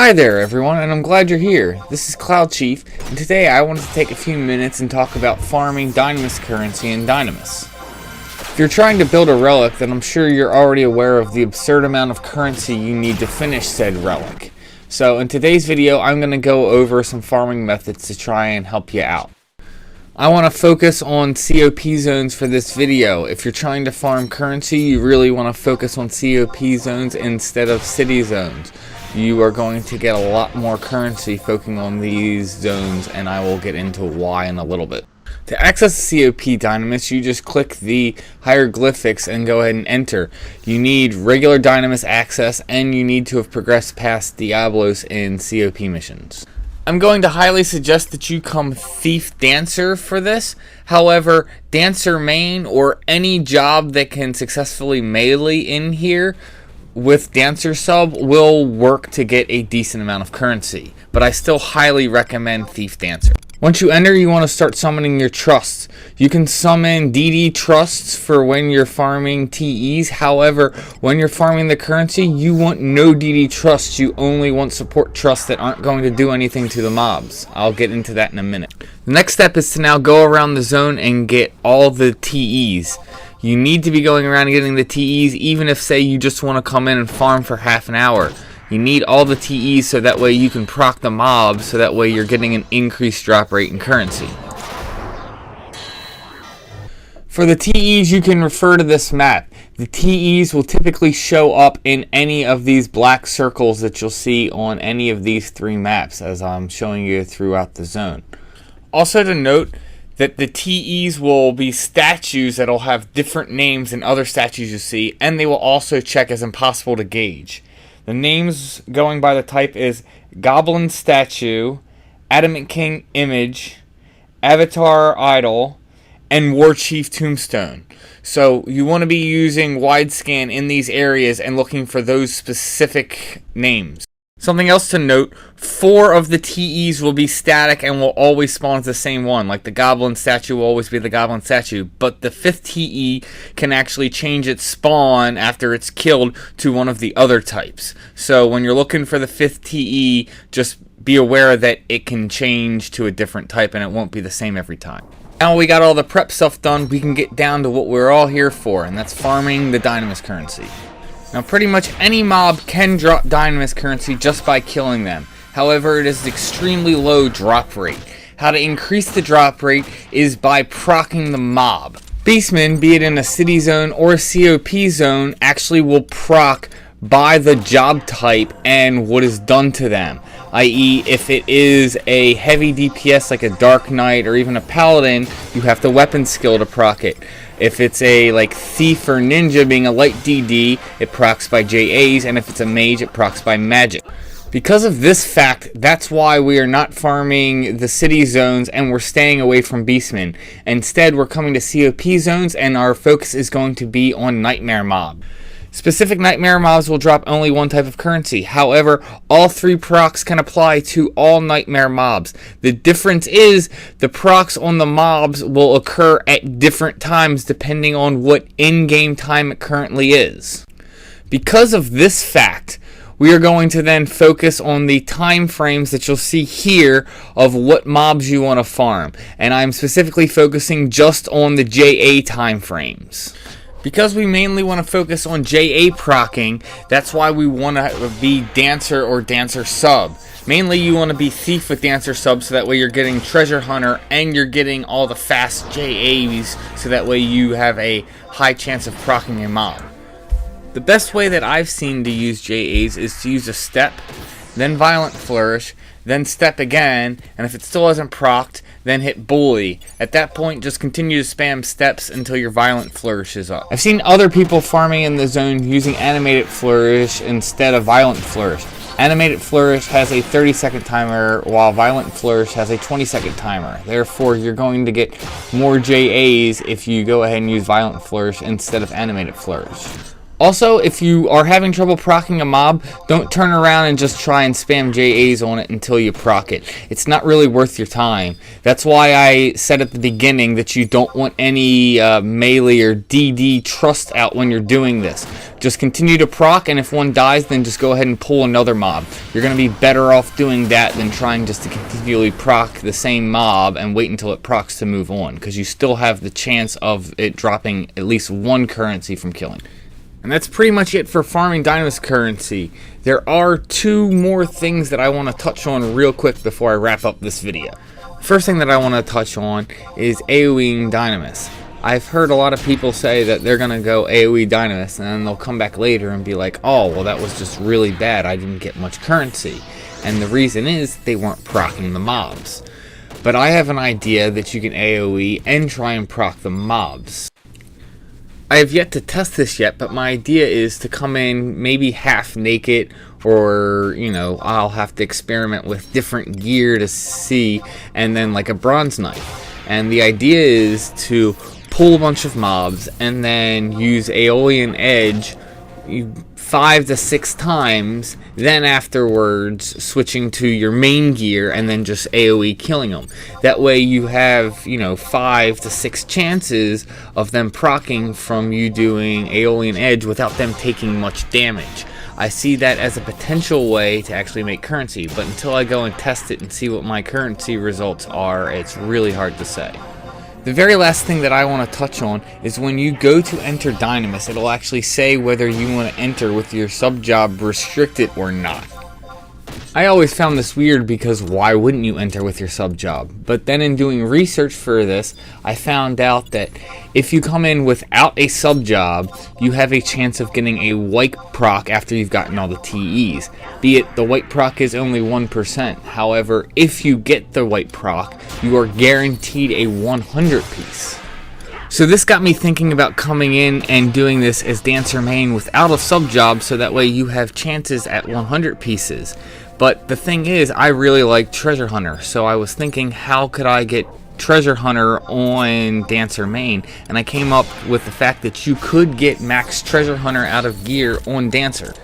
Hi there everyone, and I'm glad you're here. This is Cloud Chief, and today I wanted to take a few minutes and talk about farming Dynamis currency in Dynamis. If you're trying to build a relic, then I'm sure you're already aware of the absurd amount of currency you need to finish said relic. So in today's video, I'm going to go over some farming methods to try and help you out. I want to focus on CoP zones for this video. If you're trying to farm currency, you really want to focus on CoP zones instead of city zones. You are going to get a lot more currency focusing on these zones, and I will get into why in a little bit. To access the CoP Dynamis, you just click the hieroglyphics and go ahead and enter. You need regular Dynamis access, and you need to have progressed past Diablos in CoP missions. I'm going to highly suggest that you come Thief Dancer for this. However, Dancer Main or any job that can successfully melee in here with Dancer Sub will work to get a decent amount of currency, but I still highly recommend Thief Dancer. Once you enter, you want to start summoning your trusts. You can summon DD trusts for when you're farming TEs. However, when you're farming the currency, you want no DD trusts. You only want support trusts that aren't going to do anything to the mobs. I'll get into that in a minute. The next step is to now go around the zone and get all the TEs. You need to be going around and getting the TEs, even if, say, you just want to come in and farm for half an hour. You need all the TEs so that way you can proc the mobs, so that way you're getting an increased drop rate in currency. For the TEs, you can refer to this map. The TEs will typically show up in any of these black circles that you'll see on any of these three maps, as I'm showing you throughout the zone. Also to note that the TEs will be statues that will have different names than other statues you see, and they will also check as impossible to gauge. The names going by the type is Goblin Statue, Adamant King Image, Avatar Idol, and War Chief Tombstone. So you want to be using wide scan in these areas and looking for those specific names. Something else to note, 4 of the TEs will be static and will always spawn as the same one. Like the Goblin Statue will always be the Goblin Statue. But the 5th TE can actually change its spawn after it's killed to one of the other types. So when you're looking for the 5th TE, just be aware that it can change to a different type and it won't be the same every time. Now we got all the prep stuff done, we can get down to what we're all here for, and that's farming the Dynamis currency. Now pretty much any mob can drop Dynamis currency just by killing them. However, it is an extremely low drop rate. How to increase the drop rate is by procking the mob. Beastmen, be it in a city zone or a CoP zone, actually will proc by the job type and what is done to them. I.e., if it is a heavy DPS like a Dark Knight or even a Paladin, you have the weapon skill to proc it. If it's a like Thief or Ninja being a light DD, it procs by JAs, and if it's a Mage, it procs by Magic. Because of this fact, that's why we are not farming the city zones and we're staying away from Beastmen. Instead, we're coming to CoP zones and our focus is going to be on Nightmare Mob. Specific Nightmare mobs will drop only one type of currency. However, all 3 procs can apply to all Nightmare mobs. The difference is the procs on the mobs will occur at different times depending on what in-game time it currently is. Because of this fact, we are going to then focus on the time frames that you'll see here of what mobs you want to farm. And I'm specifically focusing just on the JA time frames. Because we mainly want to focus on JA procking, that's why we want to be Dancer or Dancer Sub. Mainly you want to be Thief with Dancer Sub, so that way you're getting Treasure Hunter and you're getting all the fast JAs, so that way you have a high chance of procking a mob. The best way that I've seen to use JAs is to use a step, then Violent Flourish, then step again, and if it still hasn't procced, then hit bully. At that point, just continue to spam steps until your Violent Flourish is up. I've seen other people farming in the zone using Animated Flourish instead of Violent Flourish. Animated Flourish has a 30-second timer, while Violent Flourish has a 20-second timer. Therefore, you're going to get more JAs if you go ahead and use Violent Flourish instead of Animated Flourish. Also, if you are having trouble procking a mob, don't turn around and just try and spam JAs on it until you proc it. It's not really worth your time. That's why I said at the beginning that you don't want any melee or DD trust out when you're doing this. Just continue to proc, and if one dies, then just go ahead and pull another mob. You're going to be better off doing that than trying just to continually proc the same mob and wait until it procs to move on, because you still have the chance of it dropping at least one currency from killing. And that's pretty much it for farming Dynamis currency. There are two more things that I want to touch on real quick before I wrap up this video. First thing that I want to touch on is AoEing Dynamis. I've heard a lot of people say that they're going to go AoE Dynamis and then they'll come back later and be like, oh, well that was just really bad, I didn't get much currency. And the reason is they weren't proccing the mobs. But I have an idea that you can AoE and try and proc the mobs. I have yet to test this yet, but my idea is to come in maybe half naked, or, you know, I'll have to experiment with different gear to see, and then like a bronze knife. And the idea is to pull a bunch of mobs and then use Aeolian Edge 5 to 6 times, then afterwards switching to your main gear and then just AoE killing them. That way you have, you know, 5 to 6 chances of them proccing from you doing Aeolian Edge without them taking much damage. I see that as a potential way to actually make currency, but until I go and test it and see what my currency results are, it's really hard to say. The very last thing that I want to touch on is when you go to enter Dynamis, it'll actually say whether you want to enter with your sub-job restricted or not. I always found this weird because why wouldn't you enter with your sub-job? But then in doing research for this, I found out that if you come in without a sub-job, you have a chance of getting a white proc after you've gotten all the TEs. Be it the white proc is only 1%. However, if you get the white proc, you are guaranteed a 100 piece. So this got me thinking about coming in and doing this as Dancer main without a sub-job, so that way you have chances at 100 pieces. But the thing is, I really like Treasure Hunter, so I was thinking, how could I get Treasure Hunter on Dancer main? And I came up with the fact that you could get max Treasure Hunter out of gear on Dancer.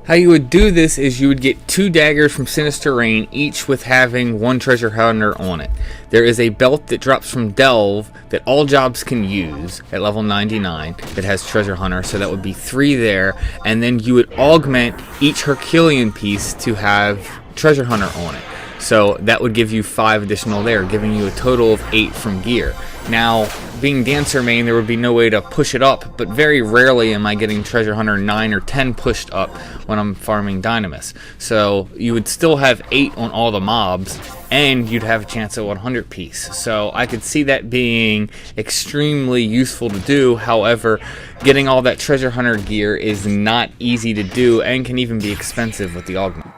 How you would do this is you would get 2 daggers from Sinister Rain, each with having 1 Treasure Hunter on it. There is a belt that drops from Delve that all jobs can use at level 99 that has Treasure Hunter, so that would be 3 there, and then you would augment each Herculean piece to have Treasure Hunter on it. So that would give you 5 additional there, giving you a total of 8 from gear. Now, being Dancer main, there would be no way to push it up, but very rarely am I getting Treasure Hunter 9 or 10 pushed up when I'm farming Dynamis. So you would still have 8 on all the mobs, and you'd have a chance at 100 piece. So I could see that being extremely useful to do. However, getting all that Treasure Hunter gear is not easy to do and can even be expensive with the augment.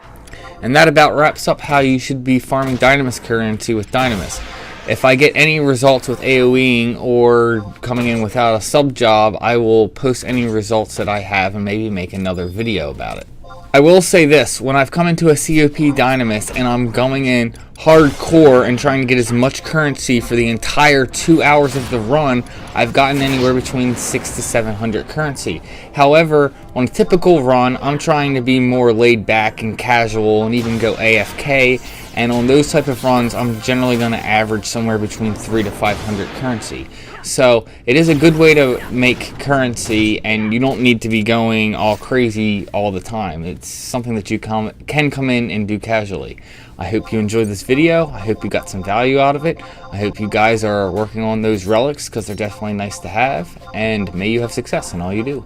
And that about wraps up how you should be farming Dynamis currency with Dynamis. If I get any results with AoEing or coming in without a sub job, I will post any results that I have and maybe make another video about it. I will say this, when I've come into a CoP Dynamis and I'm going in hardcore and trying to get as much currency for the entire 2 hours of the run, I've gotten anywhere between 600 to 700 currency. However, on a typical run, I'm trying to be more laid back and casual and even go AFK, and on those type of runs, I'm generally going to average somewhere between 300 to 500 currency. So it is a good way to make currency, and you don't need to be going all crazy all the time. It's something that you can come in and do casually. I hope you enjoyed this video. I hope you got some value out of it. I hope you guys are working on those relics, because they're definitely nice to have, and may you have success in all you do.